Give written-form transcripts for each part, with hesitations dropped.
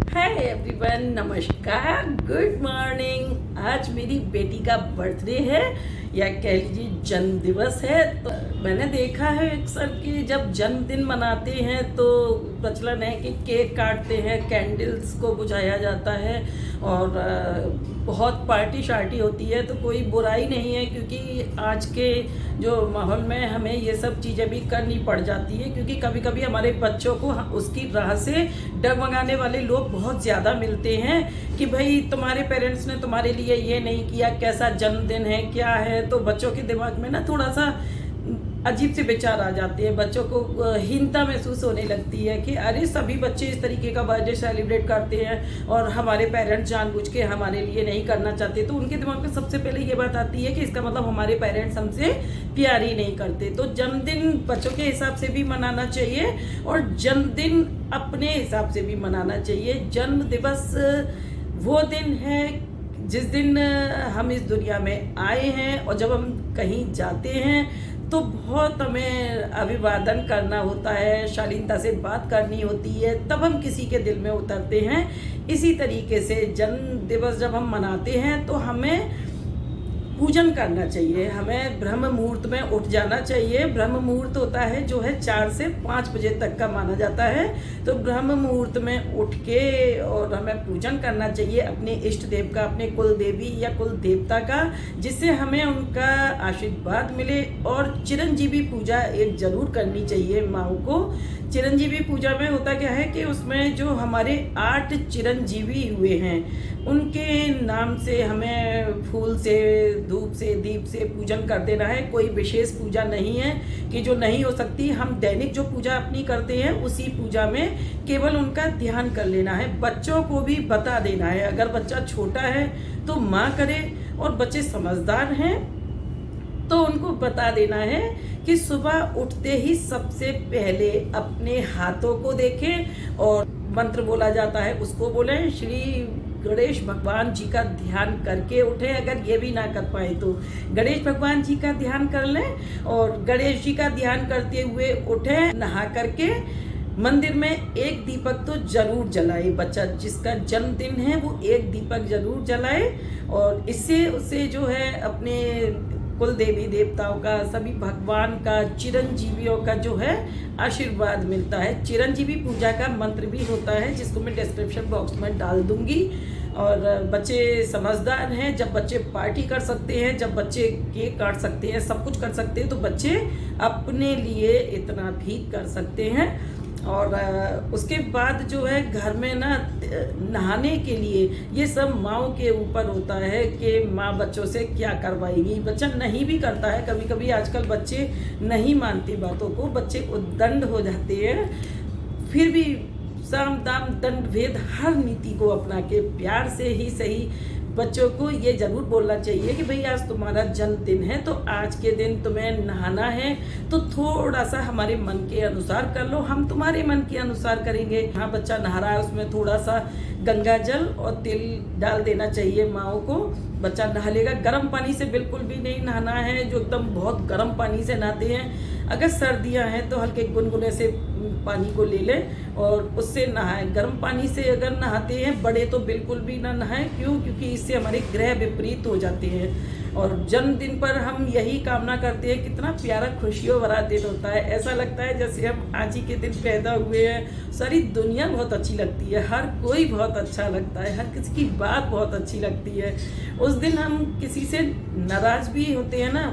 Hi everyone, नमस्कार, good morning. आज मेरी बेटी का बर्थडे है या कह लीजिए जन्म दिवस है। तो मैंने देखा है अक्सर कि जब जन्मदिन मनाते हैं तो प्रचलन है कि केक काटते हैं, कैंडल्स को बुझाया जाता है और बहुत पार्टी शार्टी होती है। तो कोई बुराई नहीं है, क्योंकि आज के जो माहौल में हमें ये सब चीज़ें भी करनी पड़ जाती है, क्योंकि कभी कभी हमारे बच्चों को उसकी राह से डगमगाने वाले लोग बहुत ज़्यादा मिलते हैं कि भाई तुम्हारे पेरेंट्स ने तुम्हारे लिए ये नहीं किया, कैसा जन्मदिन है, क्या है। तो बच्चों के दिमाग में ना थोड़ा सा अजीब से विचार आ जाते हैं, बच्चों को हीनता महसूस होने लगती है कि अरे सभी बच्चे इस तरीके का बर्थडे सेलिब्रेट करते हैं और हमारे पेरेंट्स जानबूझ के हमारे लिए नहीं करना चाहते। तो उनके दिमाग में सबसे पहले ये बात आती है कि इसका मतलब हमारे पेरेंट्स हमसे प्यार ही नहीं करते। तो जन्मदिन बच्चों के हिसाब से भी मनाना चाहिए और जन्मदिन अपने हिसाब से भी मनाना चाहिए। जन्म दिवस वो दिन है जिस दिन हम इस दुनिया में आए हैं, और जब हम कहीं जाते हैं तो बहुत हमें अभिवादन करना होता है, शालीनता से बात करनी होती है, तब हम किसी के दिल में उतरते हैं। इसी तरीके से जन्म दिवस जब हम मनाते हैं तो हमें पूजन करना चाहिए, हमें ब्रह्म मुहूर्त में उठ जाना चाहिए। ब्रह्म मुहूर्त होता है जो है 4 से 5 बजे तक का माना जाता है। तो ब्रह्म मुहूर्त में उठ के और हमें पूजन करना चाहिए अपने इष्ट देव का, अपने कुल देवी या कुल देवता का, जिससे हमें उनका आशीर्वाद मिले। और चिरंजीवी पूजा एक जरूर करनी चाहिए माओ को। चिरंजीवी पूजा में होता क्या है कि उसमें जो हमारे 8 चिरंजीवी हुए हैं उनके नाम से हमें फूल से, धूप से, दीप से पूजन कर देना है। कोई विशेष पूजा नहीं है कि जो नहीं हो सकती। हम दैनिक जो पूजा अपनी करते हैं उसी पूजा में केवल उनका ध्यान कर लेना है। बच्चों को भी बता देना है, अगर बच्चा छोटा है तो माँ करे और बच्चे समझदार हैं तो उनको बता देना है कि सुबह उठते ही सबसे पहले अपने हाथों को देखें और मंत्र बोला जाता है उसको बोलें। श्री गणेश भगवान जी का ध्यान करके उठें। अगर ये भी ना कर पाए तो गणेश भगवान जी का ध्यान कर लें और गणेश जी का ध्यान करते हुए उठें। नहा करके मंदिर में एक दीपक तो जरूर जलाए। बच्चा जिसका जन्मदिन है वो एक दीपक जरूर जलाए और इससे उसे जो है अपने कुल देवी देवताओं का, सभी भगवान का, चिरंजीवियों का जो है आशीर्वाद मिलता है। चिरंजीवी पूजा का मंत्र भी होता है जिसको मैं डिस्क्रिप्शन बॉक्स में डाल दूंगी। और बच्चे समझदार हैं, जब बच्चे पार्टी कर सकते हैं, जब बच्चे केक काट सकते हैं, सब कुछ कर सकते हैं, तो बच्चे अपने लिए इतना भी कर सकते हैं। और उसके बाद जो है घर में ना नहाने के लिए ये सब माँओं के ऊपर होता है कि माँ बच्चों से क्या करवाएगी। बच्चा नहीं भी करता है, कभी कभी आजकल बच्चे नहीं मानते बातों को, बच्चे उद्दंड हो जाते हैं। फिर भी साम दाम दंड भेद हर नीति को अपना के प्यार से ही सही बच्चों को ये जरूर बोलना चाहिए कि भाई आज तुम्हारा जन्मदिन है तो आज के दिन तुम्हें नहाना है, तो थोड़ा सा हमारे मन के अनुसार कर लो, हम तुम्हारे मन के अनुसार करेंगे। हाँ, बच्चा नहा रहा है उसमें थोड़ा सा गंगा जल और तिल डाल देना चाहिए माओ को। बच्चा नहा लेगा। गर्म पानी से बिल्कुल भी नहीं नहाना है, जो एकदम बहुत गर्म पानी से नहाते हैं। अगर सर्दियां हैं तो हल्के गुनगुने से पानी को ले लें और उससे नहाएं। गर्म पानी से अगर नहाते हैं बड़े तो बिल्कुल भी ना नहाएं। क्यों? क्योंकि इससे हमारे ग्रह विपरीत हो जाते हैं। और जन्मदिन पर हम यही कामना करते हैं, कितना प्यारा खुशियों भरा दिन होता है। ऐसा लगता है जैसे हम आज ही के दिन पैदा हुए हैं। सारी दुनिया बहुत अच्छी लगती है, हर कोई बहुत अच्छा लगता है, हर किसी की बात बहुत अच्छी लगती है। उस दिन हम किसी से नाराज भी होते हैं ना,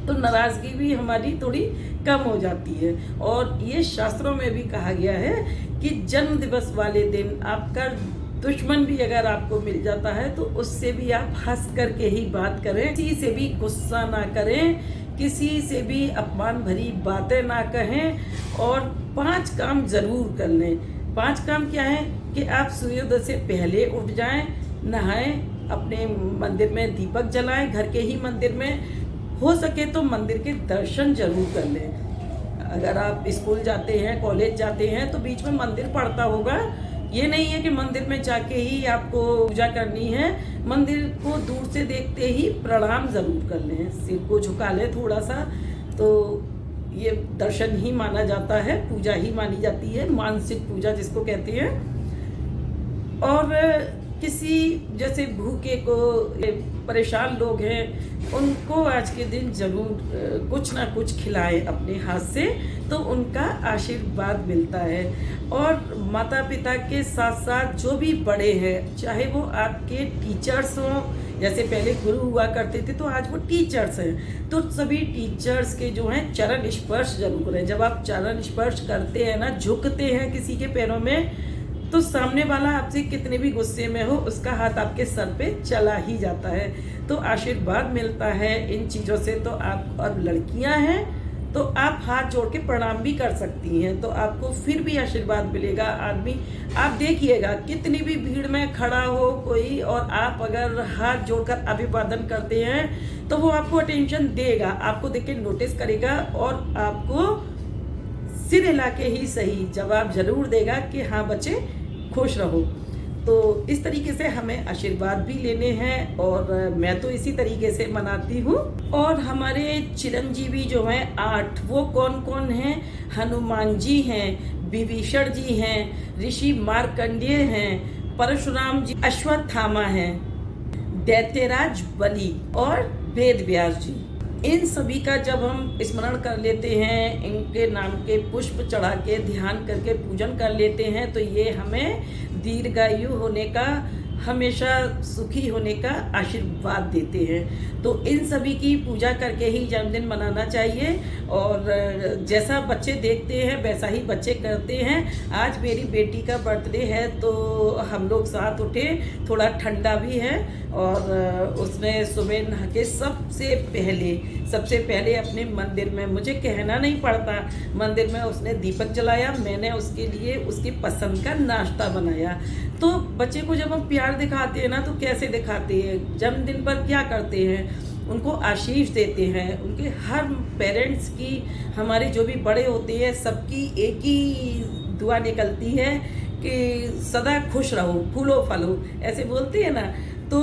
तो नाराजगी भी हमारी थोड़ी कम हो जाती है। और ये शास्त्रों में भी कहा गया है कि जन्म दिवस वाले दिन आपका दुश्मन भी अगर आपको मिल जाता है तो उससे भी आप हंस करके ही बात करें, किसी से भी गुस्सा ना करें, किसी से भी अपमान भरी बातें ना कहें और 5 काम जरूर कर लें। 5 काम क्या है कि आप सूर्योदय से पहले उठ जाएं, नहाएं, अपने मंदिर में दीपक जलाएं, घर के ही मंदिर में, हो सके तो मंदिर के दर्शन जरूर कर लें। अगर आप स्कूल जाते हैं, कॉलेज जाते हैं तो बीच में मंदिर पड़ता होगा। ये नहीं है कि मंदिर में जाके ही आपको पूजा करनी है। मंदिर को दूर से देखते ही प्रणाम जरूर कर लें, सिर को झुका लें थोड़ा सा, तो ये दर्शन ही माना जाता है, पूजा ही मानी जाती है, मानसिक पूजा जिसको कहते हैं। और किसी जैसे भूखे को, परेशान लोग हैं, उनको आज के दिन ज़रूर कुछ ना कुछ खिलाएं अपने हाथ से, तो उनका आशीर्वाद मिलता है। और माता पिता के साथ साथ जो भी बड़े हैं, चाहे वो आपके टीचर्स हों, जैसे पहले गुरु हुआ करते थे तो आज वो टीचर्स हैं, तो सभी टीचर्स के जो हैं चरण स्पर्श जरूर करें। जब आप चरण स्पर्श करते हैं ना, झुकते हैं किसी के पैरों में, तो सामने वाला आपसे कितने भी गुस्से में हो, उसका हाथ आपके सर पे चला ही जाता है, तो आशीर्वाद मिलता है इन चीज़ों से। तो आप, और लड़कियां हैं तो आप हाथ जोड़ के प्रणाम भी कर सकती हैं, तो आपको फिर भी आशीर्वाद मिलेगा। आदमी, आप देखिएगा कितनी भी भीड़ में खड़ा हो कोई, और आप अगर हाथ जोड़कर अभिवादन करते हैं तो वो आपको अटेंशन देगा, आपको देख के नोटिस करेगा और आपको सिर हिला के ही सही जवाब जरूर देगा कि हाँ बच्चे खुश रहो। तो इस तरीके से हमें आशीर्वाद भी लेने हैं, और मैं तो इसी तरीके से मनाती हूँ। और हमारे चिरंजीवी जो हैं 8, वो कौन कौन हैं? हनुमान जी हैं, विभीषण जी हैं, ऋषि मार्कंडेय हैं, परशुराम जी, अश्वत्थामा हैं, दैत्यराज बलि और वेद व्यास जी। इन सभी का जब हम स्मरण कर लेते हैं, इनके नाम के पुष्प चढ़ा के ध्यान करके पूजन कर लेते हैं, तो ये हमें दीर्घायु होने का, हमेशा सुखी होने का आशीर्वाद देते हैं। तो इन सभी की पूजा करके ही जन्मदिन मनाना चाहिए, और जैसा बच्चे देखते हैं वैसा ही बच्चे करते हैं। आज मेरी बेटी का बर्थडे है तो हम लोग साथ उठे, थोड़ा ठंडा भी है, और उसने सुबह नहा के सबसे पहले अपने मंदिर में, मुझे कहना नहीं पड़ता, मंदिर में उसने दीपक जलाया, मैंने उसके लिए उसकी पसंद का नाश्ता बनाया। तो बच्चे को जब हम प्यार दिखाते हैं ना, तो कैसे दिखाते हैं? जन्मदिन पर क्या करते हैं? उनको आशीष देते हैं। उनके हर पेरेंट्स की, हमारे जो भी बड़े होते हैं, सबकी एक ही दुआ निकलती है कि सदा खुश रहो, फूलो फलो, ऐसे बोलते हैं ना। तो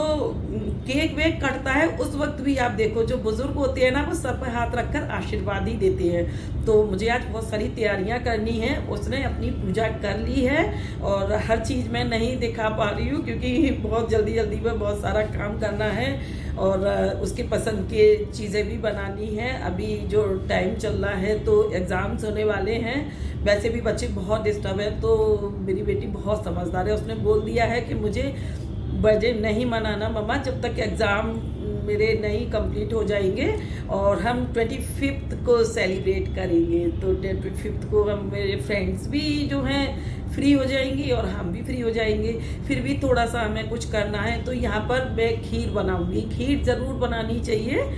केक वेक कटता है उस वक्त भी आप देखो, जो बुजुर्ग होते हैं ना, वो सर पर हाथ रखकर आशीर्वाद ही देते हैं। तो मुझे आज बहुत सारी तैयारियां करनी है, उसने अपनी पूजा कर ली है, और हर चीज़ मैं नहीं दिखा पा रही हूँ क्योंकि बहुत जल्दी में बहुत सारा काम करना है, और उसकी पसंद की चीज़ें भी बनानी है। अभी जो टाइम चल रहा है तो एग्ज़ाम्स होने वाले हैं, वैसे भी बच्चे बहुत डिस्टर्ब है। तो मेरी बेटी बहुत समझदार है, उसने बोल दिया है कि मुझे बर्थडे नहीं मनाना मम्मा जब तक एग्ज़ाम मेरे नहीं कंप्लीट हो जाएंगे, और हम 25th को सेलिब्रेट करेंगे। तो 25th को हम, मेरे फ्रेंड्स भी जो हैं फ्री हो जाएंगी और हम भी फ्री हो जाएंगे। फिर भी थोड़ा सा हमें कुछ करना है, तो यहाँ पर मैं खीर बनाऊंगी। खीर ज़रूर बनानी चाहिए,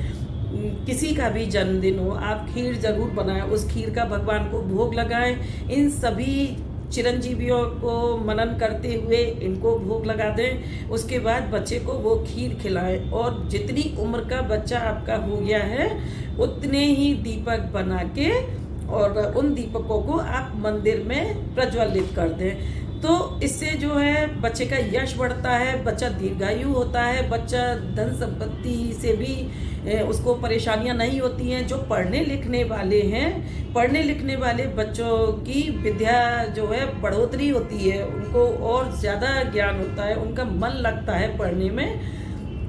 किसी का भी जन्मदिन हो आप खीर ज़रूर बनाएं, उस खीर का भगवान को भोग लगाएं। इन सभी चिरंजीवियों को मनन करते हुए इनको भोग लगा दें, उसके बाद बच्चे को वो खीर खिलाएं। और जितनी उम्र का बच्चा आपका हो गया है, उतने ही दीपक बना के, और उन दीपकों को आप मंदिर में प्रज्वलित कर दें। तो इससे जो है बच्चे का यश बढ़ता है, बच्चा दीर्घायु होता है, बच्चा धन संपत्ति से भी उसको परेशानियां नहीं होती हैं। जो पढ़ने लिखने वाले हैं, पढ़ने लिखने वाले बच्चों की विद्या जो है बढ़ोतरी होती है, उनको और ज़्यादा ज्ञान होता है, उनका मन लगता है पढ़ने में।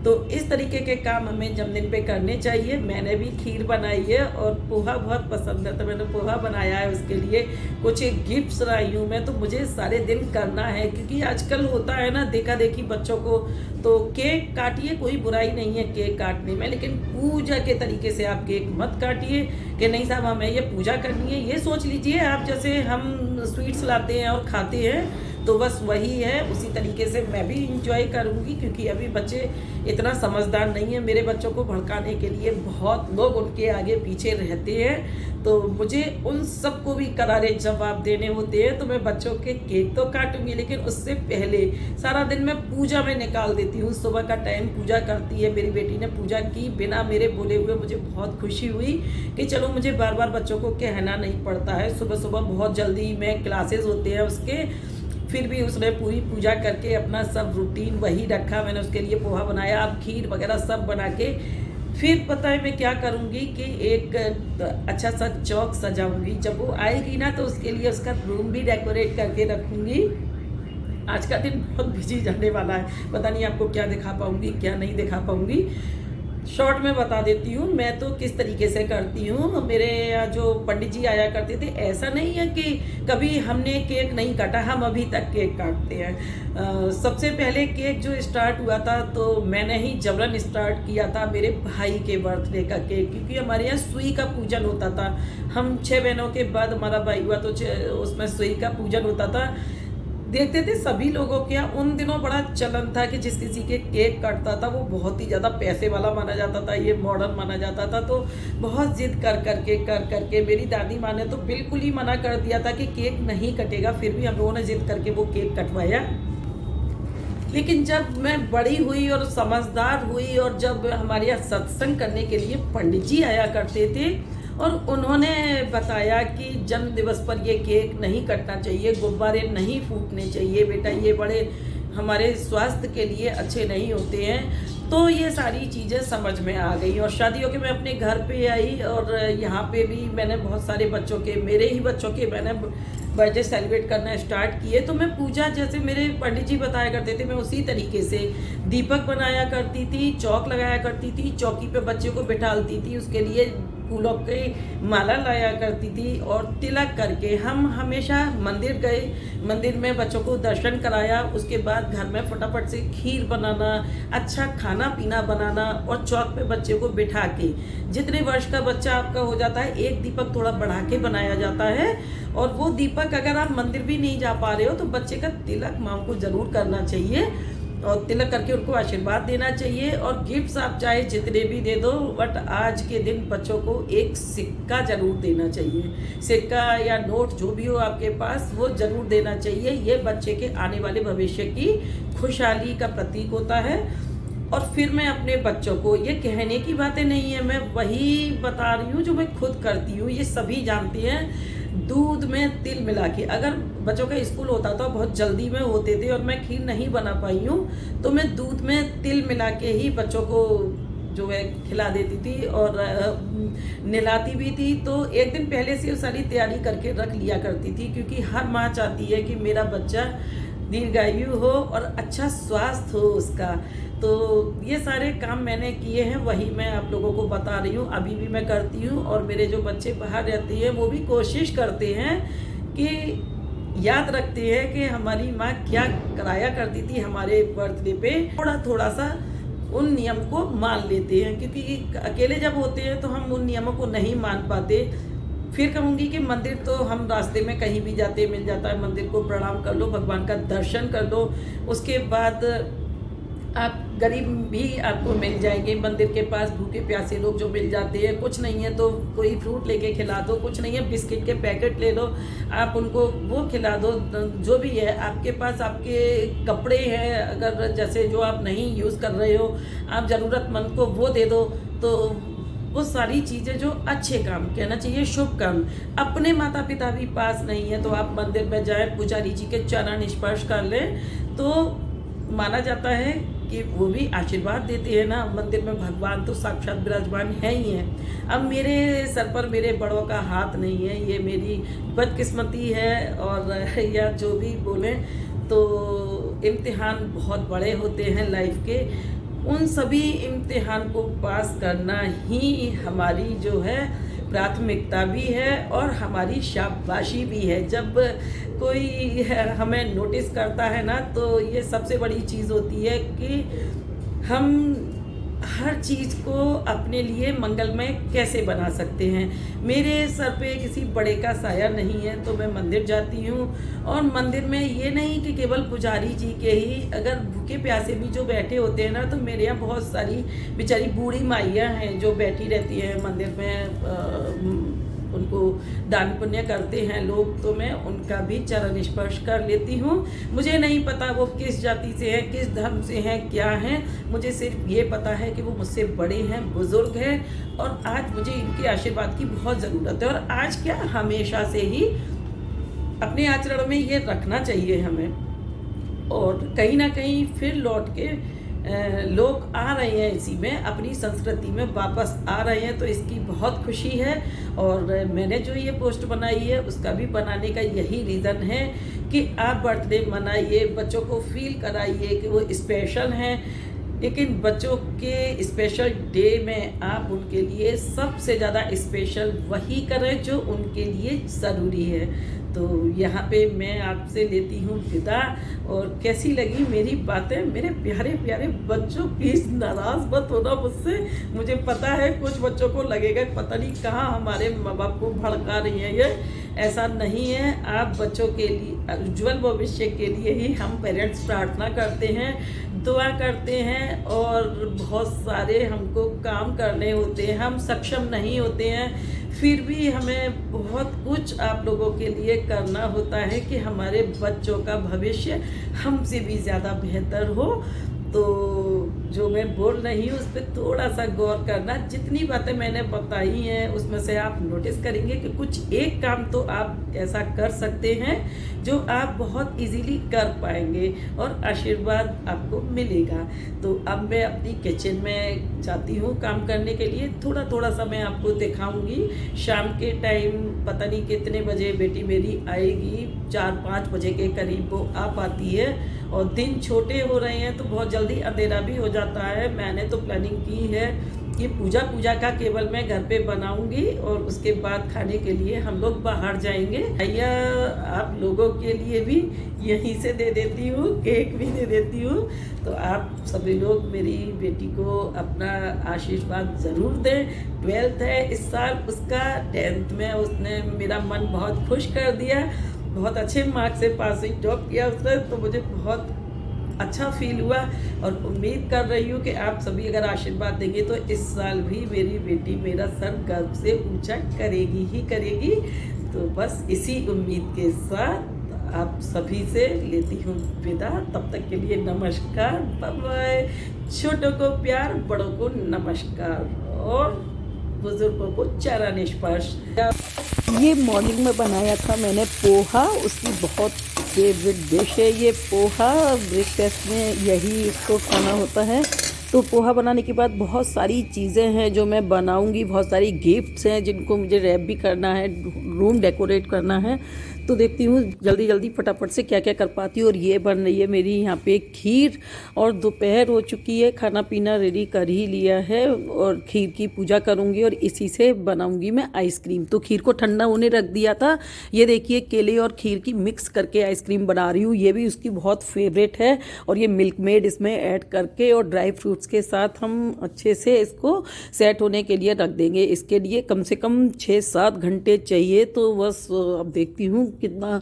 तो इस तरीके के काम हमें जन्मदिन पे करने चाहिए। मैंने भी खीर बनाई है, और पोहा बहुत पसंद है तो मैंने पोहा बनाया है, उसके लिए कुछ एक गिफ्ट्स लाई हूँ मैं। तो मुझे सारे दिन करना है, क्योंकि आजकल होता है ना देखा देखी बच्चों को। तो केक काटिए, कोई बुराई नहीं है केक काटने में, लेकिन पूजा के तरीके से आप केक मत काटिए कि नहीं साहब हमें ये पूजा करनी है। ये सोच लीजिए आप जैसे हम स्वीट्स लाते हैं और खाते हैं, तो बस वही है, उसी तरीके से मैं भी इंजॉय करूँगी। क्योंकि अभी बच्चे इतना समझदार नहीं है, मेरे बच्चों को भड़काने के लिए बहुत लोग उनके आगे पीछे रहते हैं, तो मुझे उन सबको भी करारे जवाब देने होते हैं। तो मैं बच्चों के केक तो काटूंगी, लेकिन उससे पहले सारा दिन मैं पूजा में निकाल देती हूँ। सुबह का टाइम पूजा करती है मेरी बेटी ने, पूजा की बिना मेरे बोले हुए। मुझे बहुत खुशी हुई कि चलो मुझे बार बार बच्चों को कहना नहीं पड़ता है। सुबह सुबह बहुत जल्दी में क्लासेस होते हैं उसके, फिर भी उसने पूरी पूजा करके अपना सब रूटीन वही रखा। मैंने उसके लिए पोहा बनाया, अब खीर वगैरह सब बना के, फिर पता है मैं क्या करूँगी कि एक अच्छा सा चौक सजाऊंगी। जब वो आएगी ना तो उसके लिए उसका रूम भी डेकोरेट करके रखूँगी। आज का दिन बहुत बिजी जाने वाला है, पता नहीं आपको क्या दिखा पाऊँगी क्या नहीं दिखा पाऊँगी। शॉर्ट में बता देती हूँ मैं तो किस तरीके से करती हूँ। मेरे यहाँ जो पंडित जी आया करते थे, ऐसा नहीं है कि कभी हमने केक नहीं काटा, हम अभी तक केक काटते हैं। सबसे पहले केक जो स्टार्ट हुआ था तो मैंने ही जबरन स्टार्ट किया था मेरे भाई के बर्थडे का केक, क्योंकि हमारे यहाँ सुई का पूजन होता था। हम 6 बहनों के बाद हमारा भाई हुआ तो उसमें सुई का पूजन होता था। देखते थे सभी लोगों के यहाँ उन दिनों बड़ा चलन था कि जिस किसी के केक कटता था वो बहुत ही ज़्यादा पैसे वाला माना जाता था, ये मॉडर्न माना जाता था। तो बहुत जिद कर करके मेरी दादी माँ ने तो बिल्कुल ही मना कर दिया था कि केक नहीं कटेगा, फिर भी हम लोगों ने जिद करके वो केक कटवाया। लेकिन जब मैं बड़ी हुई और समझदार हुई और जब हमारे यहाँ सत्संग करने के लिए पंडित जी आया करते थे और उन्होंने बताया कि जन्म दिवस पर ये केक नहीं कटना चाहिए, गुब्बारे नहीं फूटने चाहिए बेटा, ये बड़े हमारे स्वास्थ्य के लिए अच्छे नहीं होते हैं। तो ये सारी चीज़ें समझ में आ गई और शादियों के मैं अपने घर पे आई और यहाँ पे भी मैंने बहुत सारे बच्चों के, मेरे ही बच्चों के मैंने बर्थडे सेलिब्रेट करना स्टार्ट किए। तो मैं पूजा जैसे मेरे पंडित जी बताया करते थे मैं उसी तरीके से दीपक बनाया करती थी, चौक लगाया करती थी, चौकी पे बच्चे को बिठालती थी, उसके लिए फूलों की माला लाया करती थी और तिलक करके हम हमेशा मंदिर गए, मंदिर में बच्चों को दर्शन कराया। उसके बाद घर में फटाफट से खीर बनाना, अच्छा खाना पीना बनाना और चौक पे बच्चे को बिठा के, जितने वर्ष का बच्चा आपका हो जाता है एक दीपक थोड़ा बढ़ा के बनाया जाता है। और वो दीपक अगर आप मंदिर भी नहीं जा पा रहे हो तो बच्चे का तिलक माँ को ज़रूर करना चाहिए और तिलक करके उनको आशीर्वाद देना चाहिए। और गिफ्ट्स आप चाहे जितने भी दे दो, बट आज के दिन बच्चों को एक सिक्का जरूर देना चाहिए, सिक्का या नोट जो भी हो आपके पास वो जरूर देना चाहिए। ये बच्चे के आने वाले भविष्य की खुशहाली का प्रतीक होता है। और फिर मैं अपने बच्चों को, ये कहने की बातें नहीं है, मैं वही बता रही हूँ जो मैं खुद करती हूँ, ये सभी जानते हैं। दूध में तिल मिला के, अगर बच्चों का स्कूल होता था बहुत जल्दी में होते थे और मैं खीर नहीं बना पाई हूँ तो मैं दूध में तिल मिला के ही बच्चों को जो है खिला देती थी और नहलाती भी थी। तो एक दिन पहले से सारी तैयारी करके रख लिया करती थी, क्योंकि हर माँ चाहती है कि मेरा बच्चा दीर्घायु हो और अच्छा स्वास्थ्य हो उसका। तो ये सारे काम मैंने किए हैं, वही मैं आप लोगों को बता रही हूँ, अभी भी मैं करती हूँ। और मेरे जो बच्चे बाहर रहते हैं वो भी कोशिश करते हैं कि याद रखते हैं कि हमारी माँ क्या कराया करती थी हमारे बर्थडे पे, थोड़ा थोड़ा सा उन नियम को मान लेते हैं, क्योंकि अकेले जब होते हैं तो हम उन नियमों को नहीं मान पाते। फिर कहूँगी कि मंदिर तो हम रास्ते में कहीं भी जाते मिल जाता है, मंदिर को प्रणाम कर लो, भगवान का दर्शन कर लो। उसके बाद आप गरीब भी आपको मिल जाएंगे मंदिर के पास, भूखे प्यासे लोग जो मिल जाते हैं, कुछ नहीं है तो कोई फ्रूट लेके खिला दो, कुछ नहीं है बिस्किट के पैकेट ले लो, आप उनको वो खिला दो। जो भी है आपके पास, आपके कपड़े हैं अगर जैसे जो आप नहीं यूज़ कर रहे हो, आप ज़रूरतमंद को वो दे दो। तो वो सारी चीज़ें जो अच्छे काम, कहना चाहिए शुभ काम। अपने माता पिता भी पास नहीं है तो आप मंदिर में जाए, पुजारी जी के चरण स्पर्श कर लें तो माना जाता है कि वो भी आशीर्वाद देते हैं ना। मंदिर में भगवान तो साक्षात विराजमान है ही हैं। अब मेरे सर पर मेरे बड़ों का हाथ नहीं है, ये मेरी बदकिस्मती है। और या जो भी बोलें तो इम्तिहान बहुत बड़े होते हैं लाइफ के, उन सभी इम्तिहान को पास करना ही हमारी जो है प्राथमिकता भी है और हमारी शाबाशी भी है। जब कोई हमें नोटिस करता है ना तो ये सबसे बड़ी चीज़ होती है कि हम हर चीज़ को अपने लिए मंगलमय कैसे बना सकते हैं। मेरे सर पे किसी बड़े का साया नहीं है तो मैं मंदिर जाती हूँ। और मंदिर में ये नहीं कि केवल पुजारी जी के ही, अगर भूखे प्यासे भी जो बैठे होते हैं ना, तो मेरे यहाँ बहुत सारी बेचारी बूढ़ी माइयाँ हैं जो बैठी रहती हैं मंदिर में, उनको दान पुण्य करते हैं लोग, तो मैं उनका भी चरण स्पर्श कर लेती हूँ। मुझे नहीं पता वो किस जाति से हैं, किस धर्म से हैं, क्या हैं, मुझे सिर्फ ये पता है कि वो मुझसे बड़े हैं, बुजुर्ग हैं और आज मुझे इनके आशीर्वाद की बहुत ज़रूरत है। और आज क्या, हमेशा से ही अपने आचरण में ये रखना चाहिए हमें। और कहीं ना कहीं फिर लौट के लोग आ रहे हैं, इसी में अपनी संस्कृति में वापस आ रहे हैं, तो इसकी बहुत खुशी है। और मैंने जो ये पोस्ट बनाई है उसका भी बनाने का यही रीज़न है कि आप बर्थडे मनाइए, बच्चों को फील कराइए कि वो स्पेशल हैं, लेकिन बच्चों के स्पेशल डे में आप उनके लिए सबसे ज़्यादा स्पेशल वही करें जो उनके लिए ज़रूरी है। तो यहाँ पे मैं आपसे लेती हूँ विदा। और कैसी लगी मेरी बातें मेरे प्यारे प्यारे बच्चों, प्लीज़ नाराज़ मत होना मुझसे। मुझे पता है कुछ बच्चों को लगेगा पता नहीं कहाँ हमारे माँ बाप को भड़का रही हैं ये। ऐसा नहीं है। आप बच्चों के लिए उज्जवल भविष्य के लिए ही हम पेरेंट्स प्रार्थना करते हैं, दुआ करते हैं, और बहुत सारे हमको काम करने होते हैं, हम सक्षम नहीं होते हैं, फिर भी हमें बहुत कुछ आप लोगों के लिए करना होता है कि हमारे बच्चों का भविष्य हमसे भी ज़्यादा बेहतर हो। तो जो मैं बोल रही हूँ उस पर थोड़ा सा गौर करना। जितनी बातें मैंने बताई हैं उसमें से आप नोटिस करेंगे कि कुछ एक काम तो आप ऐसा कर सकते हैं जो आप बहुत इजीली कर पाएंगे और आशीर्वाद आपको मिलेगा। तो अब मैं अपनी किचन में जाती हूँ काम करने के लिए। थोड़ा थोड़ा सा मैं आपको दिखाऊंगी। शाम के टाइम पता नहीं कितने बजे बेटी मेरी आएगी, 4-5 बजे के करीब वो आ पाती है। और दिन छोटे हो रहे हैं तो बहुत जल्दी अंधेरा भी हो जाता है। मैंने तो प्लानिंग की है कि पूजा का केवल मैं घर पे बनाऊंगी और उसके बाद खाने के लिए हम लोग बाहर जाएंगे। भैया आप लोगों के लिए भी यहीं से दे देती हूँ, केक भी दे देती हूँ। तो आप सभी लोग मेरी बेटी को अपना आशीर्वाद ज़रूर दें। 12th है इस साल उसका, 10th में उसने मेरा मन बहुत खुश कर दिया। बहुत अच्छे मार्क्स से पासिंग जॉब किया उसने, तो मुझे बहुत अच्छा फील हुआ। और उम्मीद कर रही हूँ कि आप सभी अगर आशीर्वाद देंगे तो इस साल भी मेरी बेटी मेरा सर गर्व से ऊंचा करेगी ही करेगी। तो बस इसी उम्मीद के साथ आप सभी से लेती हूँ विदा। तब तक के लिए नमस्कार, बाय बाय। छोटों को प्यार, बड़ों को नमस्कार और बुजुर्गों को चरण स्पर्श। ये मॉर्निंग में बनाया था मैंने पोहा, उसकी बहुत फेवरेट डिश है ये पोहा। ब्रेकफास्ट में यही इसको खाना होता है। तो पोहा बनाने के बाद बहुत सारी चीज़ें हैं जो मैं बनाऊंगी, बहुत सारी गिफ्ट्स हैं जिनको मुझे रैप भी करना है, रूम डेकोरेट करना है। तो देखती हूँ जल्दी जल्दी फटाफट से क्या क्या कर पाती हूँ। और ये बन रही है मेरी यहाँ पे खीर, और दोपहर हो चुकी है, खाना पीना रेडी कर ही लिया है और खीर की पूजा करूँगी और इसी से बनाऊँगी मैं आइसक्रीम। तो खीर को ठंडा होने रख दिया था। ये देखिए केले और खीर की मिक्स करके आइसक्रीम बना रही हूँ। ये भी उसकी बहुत फेवरेट है। और ये मिल्क मेड इसमें ऐड करके और ड्राई फ्रूट्स के साथ हम अच्छे से इसको सेट होने के लिए रख देंगे। इसके लिए कम से कम 6-7 घंटे चाहिए। तो बस अब देखती हूँ कितना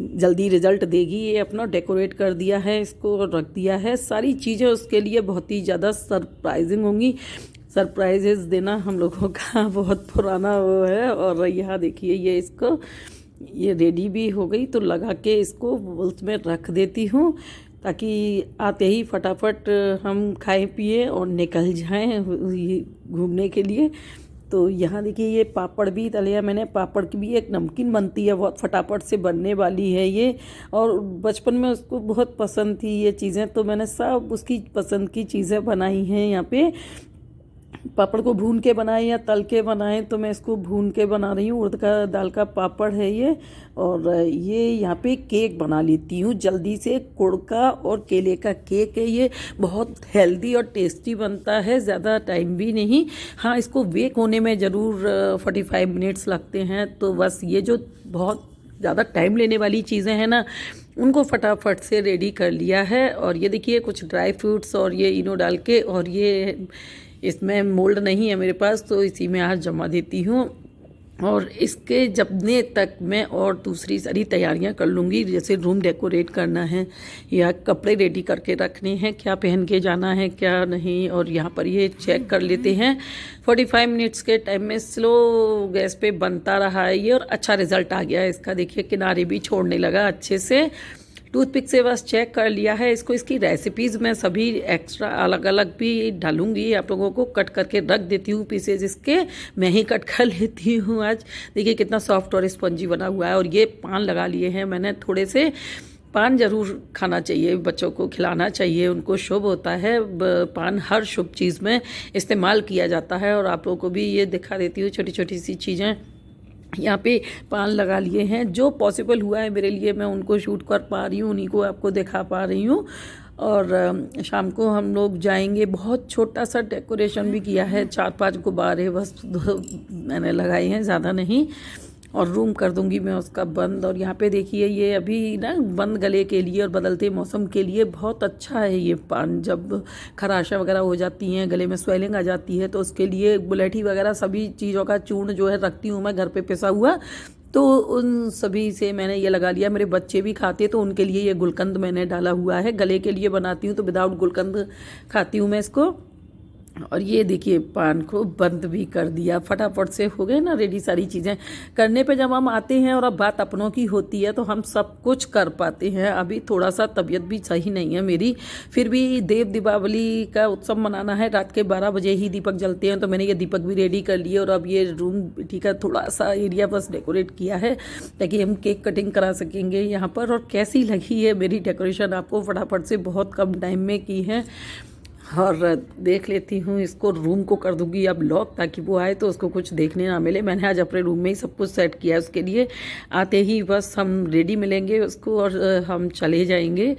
जल्दी रिजल्ट देगी। ये अपना डेकोरेट कर दिया है, इसको रख दिया है। सारी चीज़ें उसके लिए बहुत ही ज़्यादा सरप्राइजिंग होंगी। सरप्राइजेस देना हम लोगों का बहुत पुराना वो है। और यहाँ देखिए ये इसको ये रेडी भी हो गई, तो लगा के इसको बोल्स में रख देती हूँ ताकि आते ही फटाफट हम खाएं पिए और निकल जाएं घूमने के लिए। तो यहाँ देखिए ये पापड़ भी तलिया मैंने। पापड़ की भी एक नमकीन बनती है, बहुत फटाफट से बनने वाली है ये। और बचपन में उसको बहुत पसंद थी ये चीज़ें, तो मैंने सब उसकी पसंद की चीज़ें बनाई हैं यहाँ पे। पापड़ को भून के बनाए या तल के बनाए, तो मैं इसको भून के बना रही हूँ। उड़द का दाल का पापड़ है ये। और ये यहाँ पे केक बना लेती हूँ जल्दी से। गुड़ का और केले का केक है ये, बहुत हेल्दी और टेस्टी बनता है, ज़्यादा टाइम भी नहीं। हाँ, इसको बेक होने में ज़रूर 45 मिनट्स लगते हैं। तो बस ये जो बहुत ज़्यादा टाइम लेने वाली चीज़ें हैं ना, उनको फटाफट से रेडी कर लिया है। और ये देखिए कुछ ड्राई फ्रूट्स और ये इनो डाल के, और ये इसमें मोल्ड नहीं है मेरे पास, तो इसी में आज जमा देती हूँ। और इसके जमने तक मैं और दूसरी सारी तैयारियां कर लूँगी, जैसे रूम डेकोरेट करना है या कपड़े रेडी करके रखने हैं, क्या पहन के जाना है क्या नहीं। और यहाँ पर ये चेक कर लेते हैं। 45 मिनट्स के टाइम में स्लो गैस पे बनता रहा है ये, और अच्छा रिजल्ट आ गया है इसका। देखिए किनारे भी छोड़ने लगा अच्छे से। टूथपिक से बस चेक कर लिया है इसको। इसकी रेसिपीज़ मैं सभी एक्स्ट्रा अलग अलग भी डालूंगी, आप लोगों को कट करके रख देती हूँ पीसेज इसके। मैं ही कट कर लेती हूँ आज। देखिए कितना सॉफ्ट और स्पंजी बना हुआ है। और ये पान लगा लिए हैं मैंने थोड़े से। पान ज़रूर खाना चाहिए, बच्चों को खिलाना चाहिए, उनको शुभ होता है। पान हर शुभ चीज़ में इस्तेमाल किया जाता है। और आप लोगों को भी ये दिखा देती हूँ छोटी छोटी सी चीज़ें। यहाँ पे पान लगा लिए हैं, जो पॉसिबल हुआ है मेरे लिए मैं उनको शूट कर पा रही हूँ, उन्हीं को आपको दिखा पा रही हूँ। और शाम को हम लोग जाएंगे। बहुत छोटा सा डेकोरेशन भी किया है, 4-5 गुब्बारे बस मैंने लगाए हैं, ज़्यादा नहीं। और रूम कर दूंगी मैं उसका बंद। और यहाँ पे देखिए ये अभी ना बंद गले के लिए और बदलते मौसम के लिए बहुत अच्छा है ये पान। जब खराशा वगैरह हो जाती हैं, गले में स्वेलिंग आ जाती है, तो उसके लिए गुलेठी वगैरह सभी चीज़ों का चूर्ण जो है रखती हूँ मैं घर पे पिसा हुआ, तो उन सभी से मैंने ये लगा लिया। मेरे बच्चे भी खाते तो उनके लिए ये गुलकंद मैंने डाला हुआ है। गले के लिए बनाती हूँ तो विदाउट गुलकंद खाती हूँ मैं इसको। और ये देखिए पान को बंद भी कर दिया, फटाफट से हो गए ना रेडी सारी चीज़ें। करने पे जब हम आते हैं और अब बात अपनों की होती है तो हम सब कुछ कर पाते हैं। अभी थोड़ा सा तबीयत भी सही नहीं है मेरी, फिर भी देव दीपावली का उत्सव मनाना है। रात के 12 बजे ही दीपक जलते हैं, तो मैंने ये दीपक भी रेडी कर लिए। और अब ये रूम ठीक है, थोड़ा सा एरिया बस डेकोरेट किया है ताकि हम केक कटिंग करा सकेंगे यहाँ पर। और कैसी लगी है मेरी डेकोरेशन आपको, फटाफट से बहुत कम टाइम में की है। और देख लेती हूँ इसको, रूम को कर दूँगी अब लॉक, ताकि वो आए तो उसको कुछ देखने ना मिले। मैंने आज अपने रूम में ही सब कुछ सेट किया है उसके लिए। आते ही बस हम रेडी मिलेंगे उसको और हम चले जाएंगे।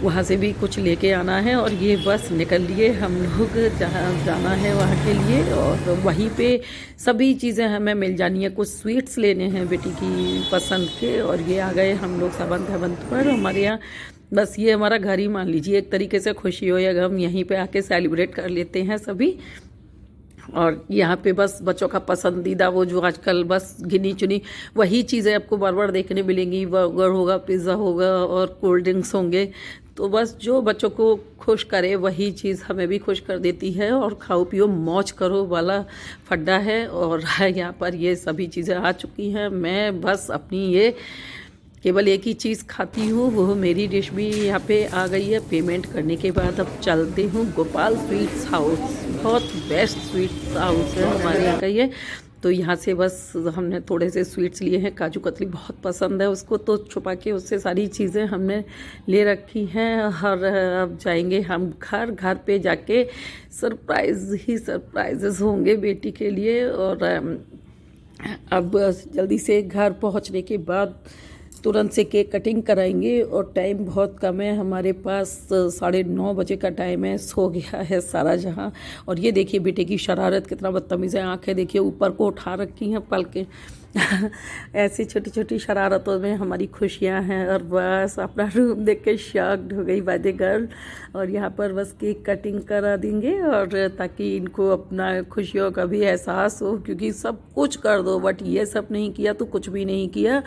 वहाँ से भी कुछ लेके आना है और ये बस निकल लिए हम लोग जहाँ जाना है वहाँ के लिए। और वहीं पे सभी चीज़ें हमें मिल जानी है। कुछ स्वीट्स लेने हैं बेटी की पसंद के। और ये आ गए हम लोग सावंत पर। हमारे यहाँ बस ये हमारा घर ही मान लीजिए एक तरीके से, खुशी हो या गम यहीं पे आके सेलिब्रेट कर लेते हैं सभी। और यहाँ पे बस बच्चों का पसंदीदा वो जो आजकल बस गिनी चुनी वही चीज़ें आपको बार बार देखने मिलेंगी। बर्गर होगा, पिज़्ज़ा होगा और कोल्ड ड्रिंक्स होंगे। तो बस जो बच्चों को खुश करे वही चीज़ हमें भी खुश कर देती है। और खाओ पियो मौज करो वाला फड्डा है। और यहाँ पर ये सभी चीज़ें आ चुकी हैं। मैं बस अपनी ये केवल एक ही चीज़ खाती हूँ, वो मेरी डिश भी यहाँ पे आ गई है। पेमेंट करने के बाद अब चलते हूँ गोपाल स्वीट्स हाउस। बहुत बेस्ट स्वीट्स हाउस है हमारे यहाँ का ये। तो यहाँ से बस हमने थोड़े से स्वीट्स लिए हैं। काजू कतली बहुत पसंद है उसको, तो छुपा के उससे सारी चीज़ें हमने ले रखी हैं। और अब जाएंगे हम घर। घर पे जाके सरप्राइज़ ही सरप्राइजेस होंगे बेटी के लिए। और अब जल्दी से घर पहुँचने के बाद तुरंत से केक कटिंग कराएंगे। और टाइम बहुत कम है हमारे पास, 9:30 बजे का टाइम है। सो गया है सारा जहां। और ये देखिए बेटे की शरारत, कितना बदतमीज़ है। आंखें देखिए ऊपर को उठा रखी हैं पल के। ऐसी छोटी छोटी शरारतों में हमारी खुशियां हैं। और बस अपना रूम देख के शॉक्ड हो गई बाय द गर्ल। और यहाँ पर बस केक कटिंग करा देंगे, और ताकि इनको अपना खुशियों का भी एहसास हो, क्योंकि सब कुछ कर दो बट ये सब नहीं किया तो कुछ भी नहीं किया।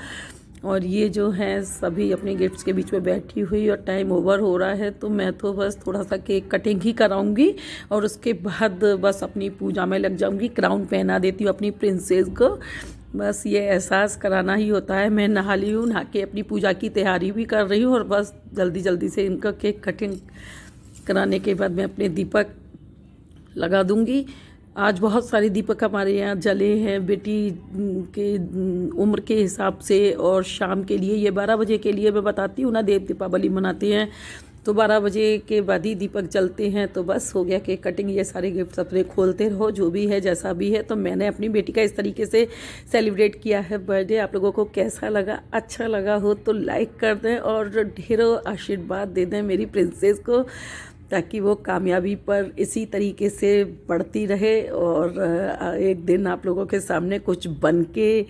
और ये जो है सभी अपने गिफ्ट्स के बीच में बैठी हुई, और टाइम ओवर हो रहा है तो मैं तो बस थोड़ा सा केक कटिंग ही कराऊंगी। और उसके बाद बस अपनी पूजा में लग जाऊंगी। क्राउन पहना देती हूँ अपनी प्रिंसेस को। बस ये एहसास कराना ही होता है। मैं नहा ली हूँ, नहा के अपनी पूजा की तैयारी भी कर रही हूँ। और बस जल्दी जल्दी से इनका केक कटिंग कराने के बाद मैं अपने दीपक लगा दूँगी। आज बहुत सारे दीपक हमारे यहाँ जले हैं बेटी के उम्र के हिसाब से। और शाम के लिए ये 12 बजे के लिए मैं बताती हूँ ना, देव दीपावली मनाते हैं तो 12 बजे के बाद ही दीपक जलते हैं। तो बस हो गया केक कटिंग। ये सारे गिफ्ट्स अपने खोलते रहो, जो भी है जैसा भी है। तो मैंने अपनी बेटी का इस तरीके से सेलिब्रेट किया है बर्थडे। आप लोगों को कैसा लगा? अच्छा लगा हो तो लाइक कर दें और ढेरों आशीर्वाद दे दें मेरी प्रिंसेस को, ताकि वो कामयाबी पर इसी तरीके से बढ़ती रहे। और एक दिन आप लोगों के सामने कुछ बन के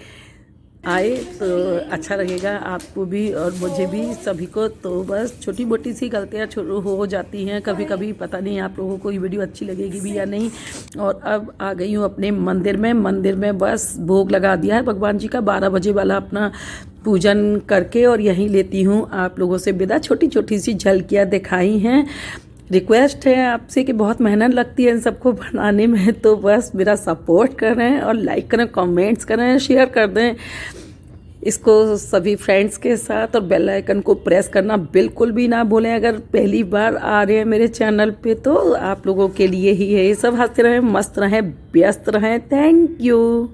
आए तो अच्छा लगेगा आपको भी और मुझे भी, सभी को। तो बस छोटी मोटी सी गलतियाँ हो जाती हैं कभी कभी। पता नहीं आप लोगों को ये वीडियो अच्छी लगेगी भी या नहीं। और अब आ गई हूँ अपने मंदिर में बस भोग लगा दिया है भगवान जी का। 12 बजे वाला अपना पूजन करके और यहीं लेती हूँ आप लोगों से विदा। छोटी छोटी सी झलकियाँ दिखाई हैं। रिक्वेस्ट है आपसे कि बहुत मेहनत लगती है इन सबको बनाने में, तो बस मेरा सपोर्ट करें और लाइक करें, कमेंट्स करें, शेयर कर दें इसको सभी फ्रेंड्स के साथ। और बेल आइकन को प्रेस करना बिल्कुल भी ना भूलें। अगर पहली बार आ रहे हैं मेरे चैनल पे तो आप लोगों के लिए ही है ये सब। हंसते रहें, मस्त रहें, व्यस्त रहें। Thank you.